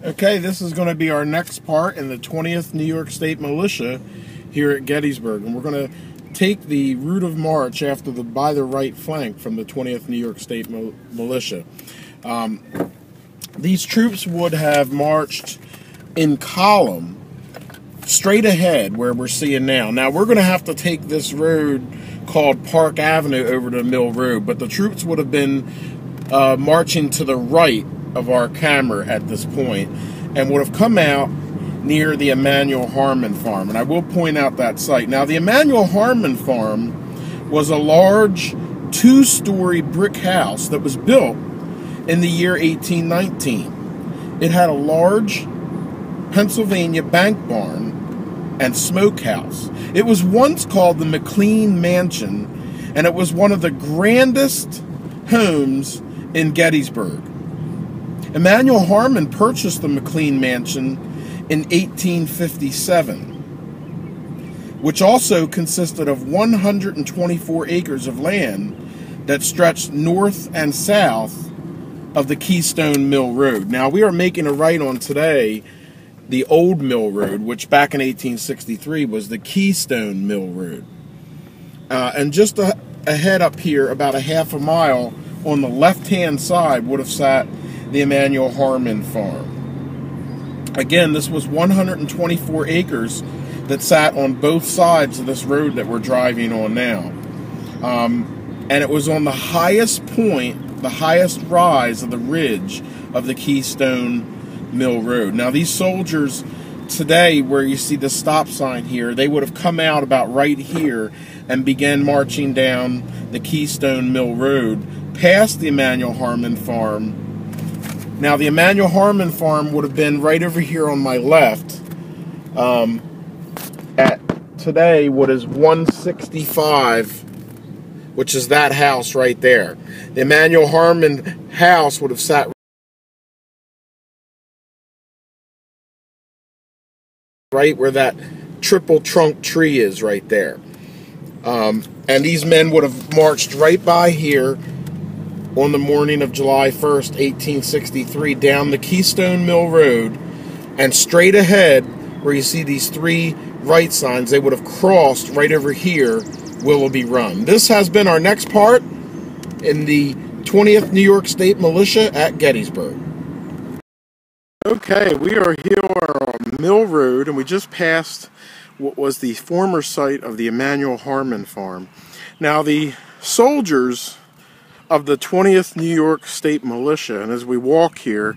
Okay, this is going to be our next part in the 20th New York State Militia here at Gettysburg, and we're going to take the route of march by the right flank from the 20th New York State Militia. These troops would have marched in column straight ahead where we're seeing now. Now we're going to have to take this road called Park Avenue over to Mill Road, but the troops would have been marching to the right of our camera at this point and would have come out near the Emanuel Harmon Farm. And I will point out that site. Now the Emanuel Harmon Farm was a large two-story brick house that was built in the year 1819. It had a large Pennsylvania bank barn and smokehouse. It was once called the McLean Mansion, and it was one of the grandest homes in Gettysburg. Emanuel Harmon purchased the McLean Mansion in 1857, which also consisted of 124 acres of land that stretched north and south of the Keystone Mill Road. Now, we are making a right on today the old Mill Road, which back in 1863 was the Keystone Mill Road. And just ahead up here, about a half a mile on the left-hand side, would have sat the Emanuel Harmon Farm. Again, this was 124 acres that sat on both sides of this road that we're driving on now. And it was on the highest point, the highest rise of the ridge of the Keystone Mill Road. Now these soldiers today, where you see the stop sign here, they would have come out about right here and began marching down the Keystone Mill Road past the Emanuel Harmon Farm. Now the Emanuel Harmon Farm would have been right over here on my left at today what is 165, which is that house right there. The Emanuel Harmon house would have sat right where that triple trunk tree is right there. And these men would have marched right by here on the morning of July 1st, 1863, down the Keystone Mill Road, and straight ahead where you see these three right signs, they would have crossed right over here, Willoughby Run. This has been our next part in the 20th New York State Militia at Gettysburg. Okay, we are here on Mill Road, and we just passed what was the former site of the Emanuel Harmon Farm. Now, the soldiers of the 20th New York State Militia, and as we walk here,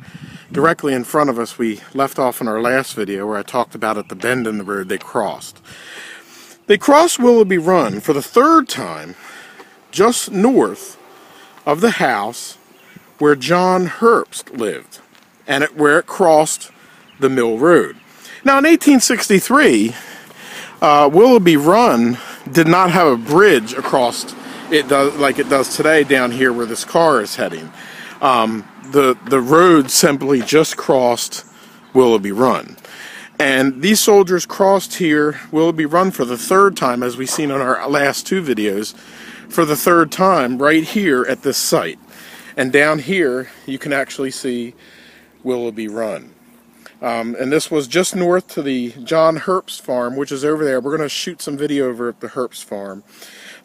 directly in front of us, we left off in our last video where I talked about at the bend in the road they crossed. They crossed Willoughby Run for the third time, just north of the house where John Herbst lived, and where it crossed the Mill Road. Now in 1863, Willoughby Run did not have a bridge across it like it does today down here where this car is heading. The road simply just crossed Willoughby Run. And these soldiers crossed here Willoughby Run for the third time, as we've seen on our last two videos, for the third time right here at this site. And down here you can actually see Willoughby Run. And this was just north to the John Herbst Farm, which is over there. We're going to shoot some video over at the Herbst Farm.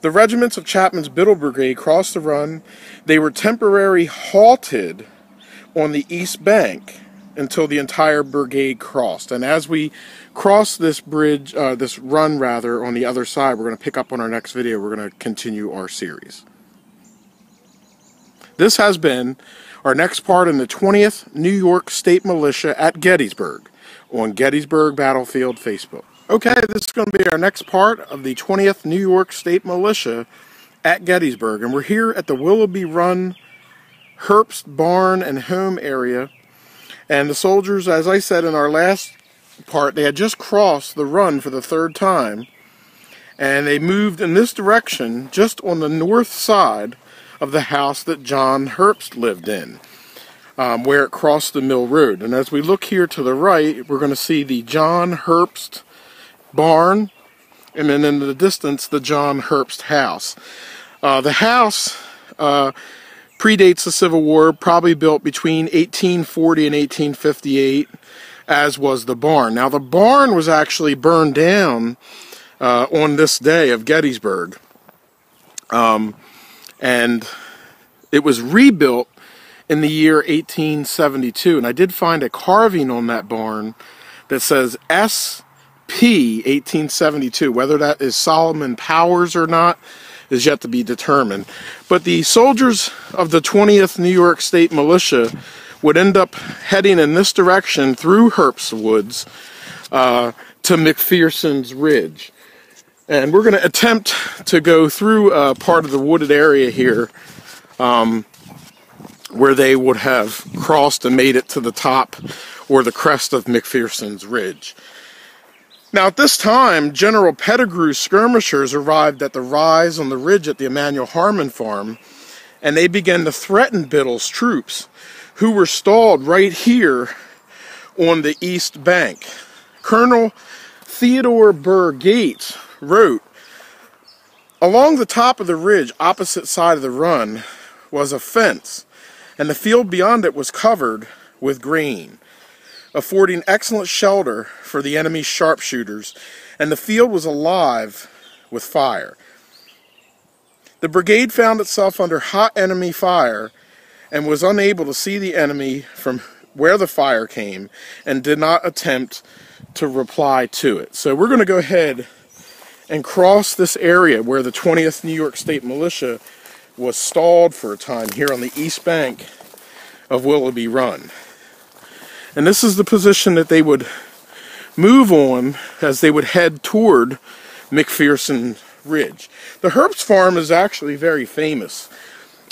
The regiments of Chapman's Biddle Brigade crossed the run. They were temporarily halted on the east bank until the entire brigade crossed. And as we cross this bridge, this run rather, on the other side, we're going to pick up on our next video. We're going to continue our series. This has been our next part in the 20th New York State Militia at Gettysburg on Gettysburg Battlefield Facebook. Okay, this is going to be our next part of the 20th New York State Militia at Gettysburg, and we're here at the Willoughby Run Herbst Barn and Home area. And the soldiers, as I said in our last part, they had just crossed the run for the third time, and they moved in this direction just on the north side of the house that John Herbst lived in, where it crossed the Mill Road. And as we look here to the right, we're going to see the John Herbst barn, and then in the distance the John Herbst house. The house predates the Civil War, probably built between 1840 and 1858, as was the barn. Now, the barn was actually burned down on this day of Gettysburg, and it was rebuilt in the year 1872, and I did find a carving on that barn that says SP 1872. Whether that is Solomon Powers or not is yet to be determined. But the soldiers of the 20th New York State Militia would end up heading in this direction through Herbst Woods to McPhersons Ridge. And we're going to attempt to go through part of the wooded area here where they would have crossed and made it to the top or the crest of McPhersons Ridge. Now, at this time, General Pettigrew's skirmishers arrived at the rise on the ridge at the Emanuel Harmon Farm, and they began to threaten Biddle's troops, who were stalled right here on the east bank. Colonel Theodore Burr Gates wrote, "Along the top of the ridge, opposite side of the run, was a fence, and the field beyond it was covered with grain, affording excellent shelter for the enemy's sharpshooters, and the field was alive with fire. The brigade found itself under hot enemy fire and was unable to see the enemy from where the fire came and did not attempt to reply to it." So we're going to go ahead and cross this area where the 20th New York State Militia was stalled for a time here on the east bank of Willoughby Run. And this is the position that they would move on as they would head toward McPhersons Ridge. The Herbst Farm is actually very famous.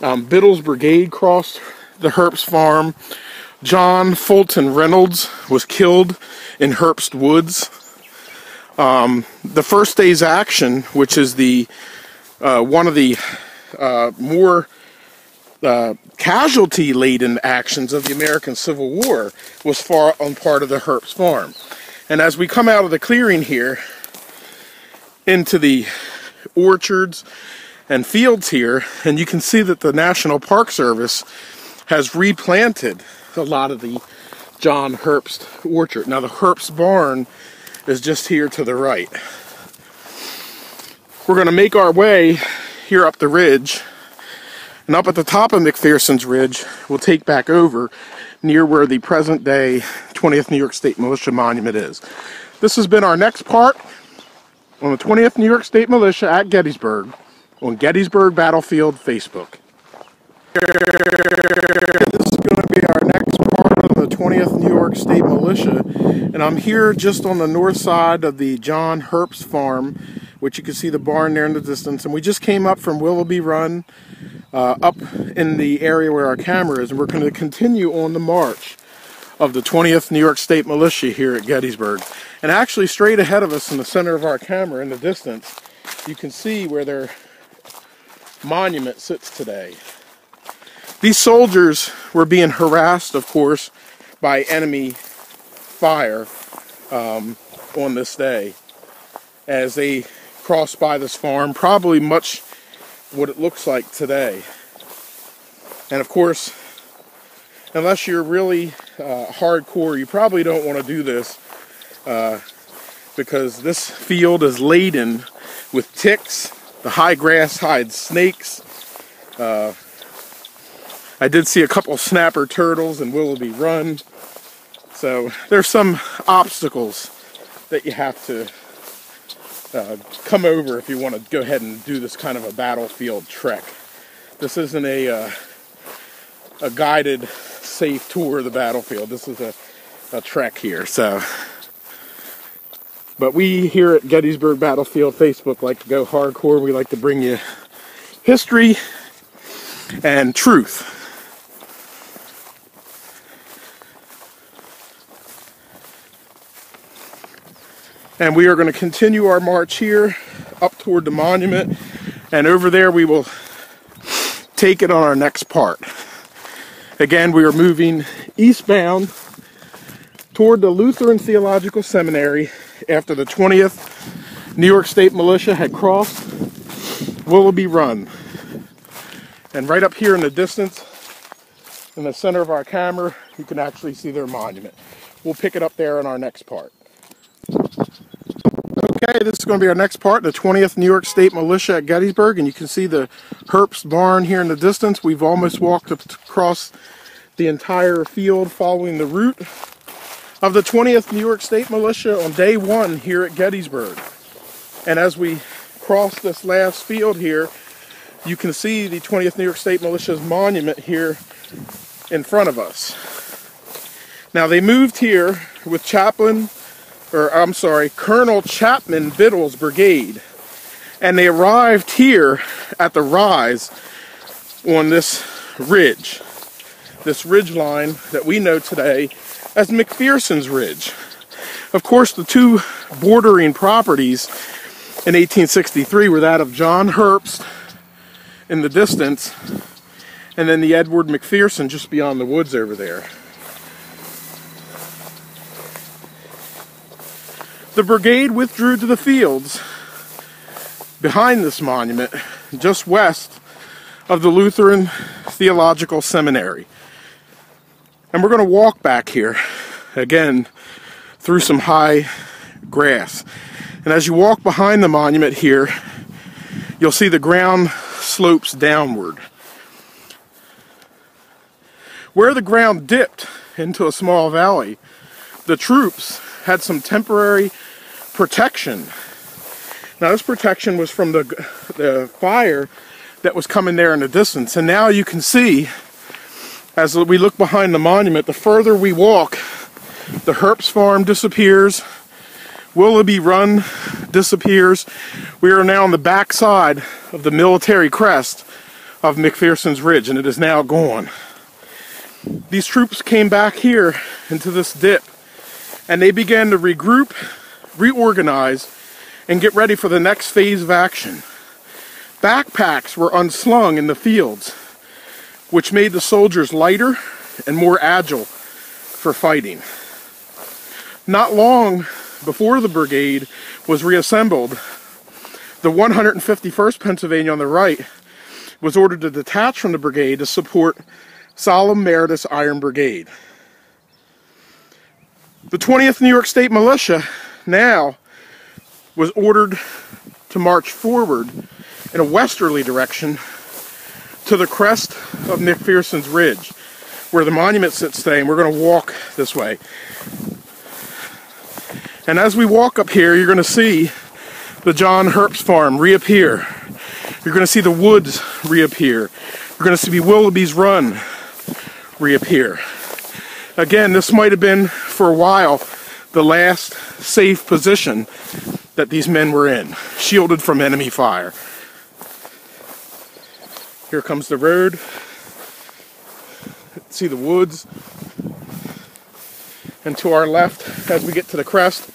Biddle's brigade crossed the Herbst Farm. John Fulton Reynolds was killed in Herbst Woods. The first day's action, which is the one of the more casualty-laden actions of the American Civil War, was far on part of the Herbst Farm. And as we come out of the clearing here into the orchards and fields here, and you can see that the National Park Service has replanted a lot of the John Herbst orchard. Now the Herbst barn is just here to the right. We're going to make our way here up the ridge, and up at the top of McPhersons Ridge, we'll take back over near where the present day 20th New York State Militia Monument is. This has been our next part on the 20th New York State Militia at Gettysburg on Gettysburg Battlefield Facebook. This is going to be our next part of the 20th New York State Militia, and I'm here just on the north side of the John Herbst Farm, which you can see the barn there in the distance, and we just came up from Willoughby Run up in the area where our camera is, and we're going to continue on the march of the 20th New York State Militia here at Gettysburg. And actually straight ahead of us in the center of our camera in the distance, you can see where their monument sits today. These soldiers were being harassed, of course, by enemy fire on this day as they crossed by this farm, probably much what it looks like today. And of course, unless you're really hardcore, you probably don't want to do this because this field is laden with ticks. The high grass hides snakes. I did see a couple snapper turtles in Willoughby Run. So there's some obstacles that you have to come over if you want to go ahead and do this kind of a battlefield trek. This isn't a guided, safe tour of the battlefield. This is a trek here. So, but we here at Gettysburg Battlefield Facebook like to go hardcore. We like to bring you history and truth. And we are going to continue our march here up toward the monument, and over there we will take it on our next part. Again, we are moving eastbound toward the Lutheran Theological Seminary after the 20th New York State Militia had crossed Willoughby Run. And right up here in the distance, in the center of our camera, you can actually see their monument. We'll pick it up there in our next part. Okay, this is going to be our next part, the 20th New York State Militia at Gettysburg, and you can see the Herbst barn here in the distance. We've almost walked across the entire field following the route of the 20th New York State Militia on day one here at Gettysburg. And as we cross this last field here, you can see the 20th New York State Militia's monument here in front of us. Now they moved here with Colonel Chapman Biddle's brigade, and they arrived here at the rise on this ridge line that we know today as McPhersons Ridge. Of course, the two bordering properties in 1863 were that of John Herbst in the distance, and then the Edward McPherson just beyond the woods over there. The brigade withdrew to the fields behind this monument, just west of the Lutheran Theological Seminary. And we're going to walk back here, again, through some high grass. And as you walk behind the monument here, you'll see the ground slopes downward. Where the ground dipped into a small valley, the troops had some temporary protection. Now this protection was from the fire that was coming there in the distance, and now you can see as we look behind the monument, the further we walk, the Herbst Farm disappears, Willoughby Run disappears. We are now on the back side of the military crest of McPhersons Ridge, and it is now gone. These troops came back here into this dip, and they began to regroup, reorganize, and get ready for the next phase of action. Backpacks were unslung in the fields, which made the soldiers lighter and more agile for fighting. Not long before the brigade was reassembled, the 151st Pennsylvania on the right was ordered to detach from the brigade to support Solemn Meredith's Iron Brigade. The 20th New York State Militia now was ordered to march forward in a westerly direction to the crest of McPhersons Ridge, where the monument sits today, and we're going to walk this way. And as we walk up here, you're going to see the John Herbst Farm reappear. You're going to see the woods reappear. You're going to see Willoughby's Run reappear. Again, this might have been, for a while, the last safe position that these men were in, shielded from enemy fire. Here comes the road. See the woods. And to our left, as we get to the crest,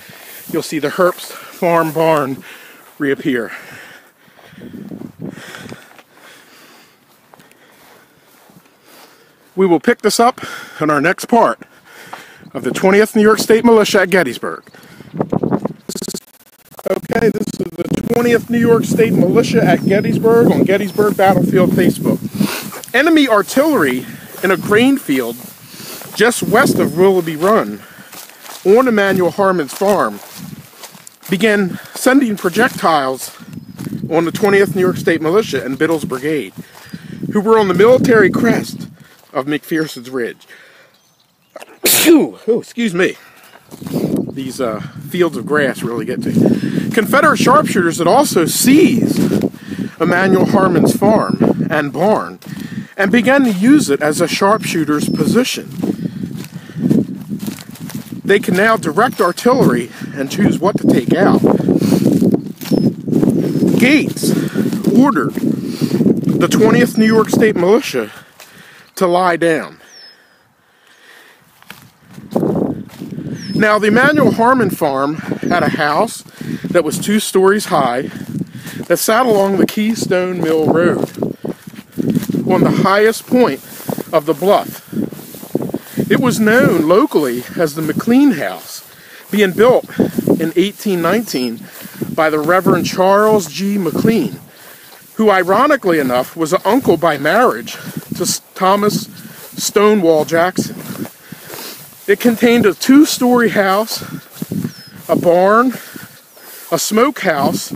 you'll see the Herbst Farm barn reappear. We will pick this up in our next part of the 20th New York State Militia at Gettysburg. Okay, this is the 20th New York State Militia at Gettysburg on Gettysburg Battlefield Facebook. Enemy artillery in a grain field just west of Willoughby Run on Emanuel Harmon's farm began sending projectiles on the 20th New York State Militia and Biddle's brigade, who were on the military crest of McPhersons Ridge. Oh, excuse me. These fields of grass really get to you. Confederate sharpshooters had also seized Emanuel Harmon's farm and barn and began to use it as a sharpshooter's position. They can now direct artillery and choose what to take out. Gates ordered the 20th New York State Militia to lie down. Now, the Emanuel Harmon Farm had a house that was 2 stories high that sat along the Keystone Mill Road on the highest point of the bluff. It was known locally as the McLean House, being built in 1819 by the Reverend Charles G. McLean, who ironically enough was an uncle by marriage to Thomas Stonewall Jackson. It contained a 2-story house, a barn, a smokehouse,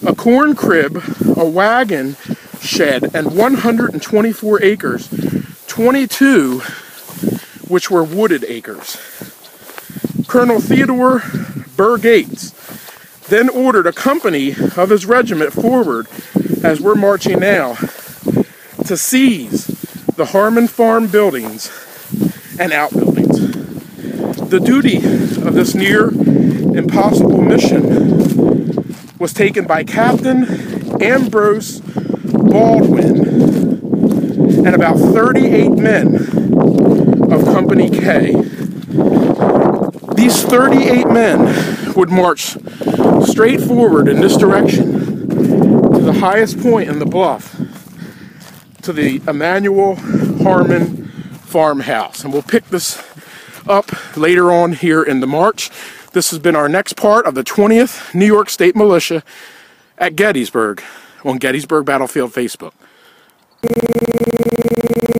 a corn crib, a wagon shed, and 124 acres, 22 which were wooded acres. Colonel Theodore Burr Gates then ordered a company of his regiment forward, as we're marching now, to seize the Harmon Farm buildings and outbuildings. The duty of this near impossible mission was taken by Captain Ambrose Baldwin and about 38 men of Company K. These 38 men would march straight forward in this direction to the highest point in the bluff, to the Emanuel Harmon farmhouse. And we'll pick this up later on here in the march. This has been our next part of the 20th New York State Militia at Gettysburg on Gettysburg Battlefield Facebook.